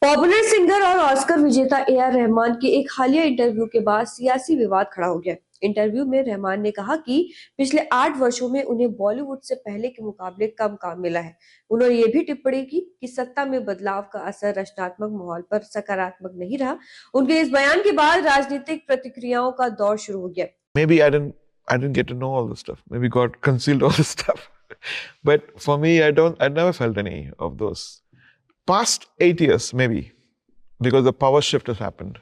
Popular singer और Oscar विजेता A R Rahman के एक हालिया इंटरव्यू के बाद सियासी विवाद खड़ा हो गया। इंटरव्यू में रहमान ने कहा कि पिछले 8 वर्षों में उन्हें बॉलीवुड से पहले के मुकाबले कम काम मिला है। उन्होंने ये भी टिप्पणी की कि सत्ता में बदलाव का असर रचनात्मक माहौल पर सकारात्मक नहीं रहा। उनके इस बयान के बाद राजनीतिक प्रतिक्रियाओं का दौर शुरू हो गया। Maybe I didn't get to know all this stuff. Maybe God concealed all this stuff. But for me, I never felt any of those. Past 8 years, maybe, because the power shift has happened.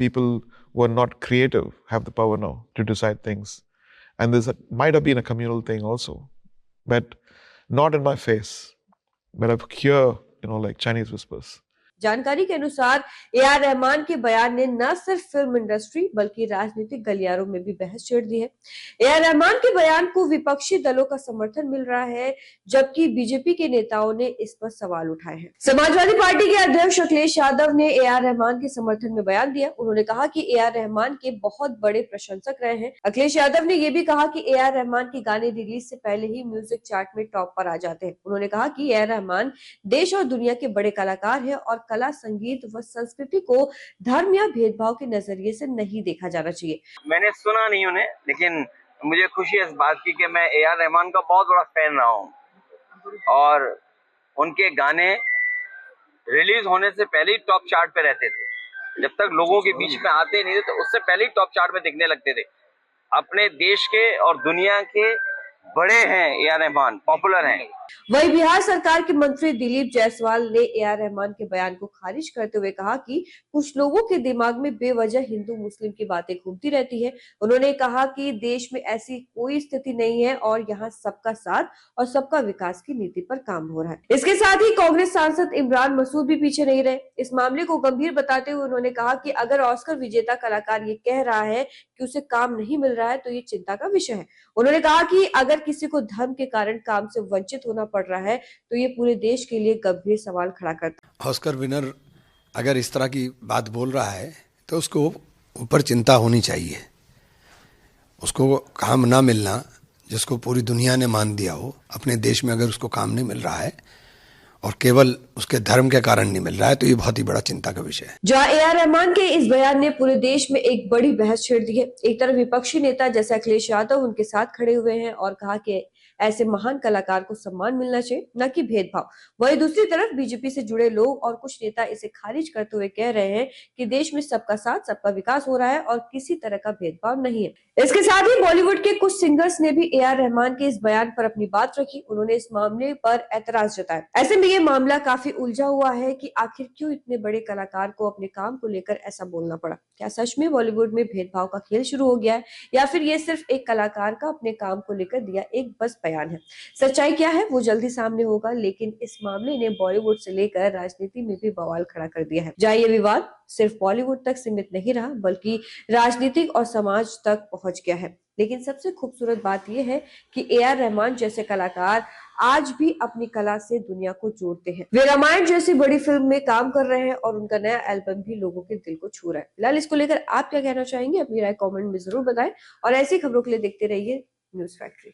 People who are not creative have the power now to decide things. And might have been a communal thing also, but not in my face. But I hear, like Chinese whispers. जानकारी के अनुसार A R Rahman के बयान ने न सिर्फ film industry बल्कि राजनीतिक गलियारों में भी बहस छेड़ दी है। ए आर रहमान के बयान को विपक्षी दलों का समर्थन मिल रहा है, जबकि बीजेपी के नेताओं ने इस पर सवाल उठाए हैं। समाजवादी पार्टी के अध्यक्ष अखिलेश यादव ने ए आर रहमान के समर्थन में बयान दिया। उन्होंने कहा कि ए आर रहमान के बहुत बड़े प्रशंसक रहे हैं। अखिलेश यादव ने यह भी कहा कि ए आर रहमान के गाने रिलीज से पहले ही म्यूजिक चार्ट में टॉप पर आ जाते हैं। उन्होंने कहा कि ए आर रहमान देश और दुनिया के बड़े कलाकार हैं और कला, संगीत व संस्कृति को धर्म या भेदभाव के नजरिए से नहीं देखा जाना चाहिए। मैंने सुना नहीं उन्हें, लेकिन मुझे खुशी है इस बात की कि मैं ए आर रहमान का बहुत बड़ा फैन रहा हूँ और उनके गाने रिलीज होने से पहले ही टॉप चार्ट पे रहते थे। जब तक लोगों के बीच में आते नहीं थे तो उससे पहले ही टॉप चार्ट में दिखने लगते थे। अपने देश के और दुनिया के बड़े हैं ए आर रहमान, पॉपुलर हैं। वही बिहार सरकार के मंत्री दिलीप जायसवाल ने ए आर रहमान के बयान को खारिज करते हुए कहा कि कुछ लोगों के दिमाग में बेवजह हिंदू मुस्लिम की बातें घूमती रहती है। उन्होंने कहा कि देश में ऐसी कोई स्थिति नहीं है और यहाँ सबका साथ और सबका विकास की नीति पर काम हो रहा है। इसके साथ ही कांग्रेस सांसद इमरान मसूद भी पीछे नहीं रहे। इस मामले को गंभीर बताते हुए उन्होंने कहा कि अगर ऑस्कर विजेता कलाकार ये कह रहा है कि उसे काम नहीं मिल रहा है तो ये चिंता का विषय है। उन्होंने कहा कि अगर किसी को धर्म के कारण काम से वंचित होना पड़ रहा है तो ये पूरे देश के लिए गंभीर सवाल खड़ा करता है। ऑस्कर विनर अगर इस तरह की बात बोल रहा है तो उसको ऊपर चिंता होनी चाहिए। उसको काम ना मिलना, जिसको पूरी दुनिया ने मान दिया हो, अपने देश में अगर उसको काम नहीं मिल रहा है और केवल उसके धर्म के कारण नहीं मिल रहा है तो ये बहुत ही बड़ा चिंता का विषय है। जहां ए आर रहमान के इस बयान ने पूरे देश में एक बड़ी बहस छेड़ दी है। एक तरफ विपक्षी नेता जैसे अखिलेश यादव उनके साथ खड़े हुए हैं और कहा कि ऐसे महान कलाकार को सम्मान मिलना चाहिए, न कि भेदभाव। वहीं दूसरी तरफ बीजेपी से जुड़े लोग और कुछ नेता इसे खारिज करते हुए कह रहे हैं कि देश में सबका साथ सबका विकास हो रहा है और किसी तरह का भेदभाव नहीं है। इसके साथ ही बॉलीवुड के कुछ सिंगर्स ने भी ए आर रहमान के इस बयान पर अपनी बात रखी। उन्होंने इस मामले पर ऐतराज जताया। ऐसे में ये मामला काफी उलझा हुआ है कि आखिर क्यों इतने बड़े कलाकार को अपने काम को लेकर ऐसा बोलना पड़ा। क्या सच में बॉलीवुड में भेदभाव का खेल शुरू हो गया है या फिर ये सिर्फ एक कलाकार का अपने काम को लेकर दिया एक बस बयान है। सच्चाई क्या है वो जल्दी सामने होगा, लेकिन इस मामले ने बॉलीवुड से लेकर राजनीति में भी बवाल खड़ा कर दिया है। जहां ये विवाद सिर्फ बॉलीवुड तक सीमित नहीं रहा बल्कि राजनीतिक और समाज तक पहुंच गया है। लेकिन सबसे खूबसूरत बात यह है कि ए आर रहमान जैसे कलाकार आज भी अपनी कला से दुनिया को जोड़ते हैं। वे रामायण जैसी बड़ी फिल्म में काम कर रहे हैं और उनका नया एल्बम भी लोगों के दिल को छू रहा है। फिलहाल इसको लेकर आप क्या कहना चाहेंगे, अपनी राय कमेंट में जरूर बताएं और ऐसी खबरों के लिए देखते रहिए न्यूज़ फैक्ट्री।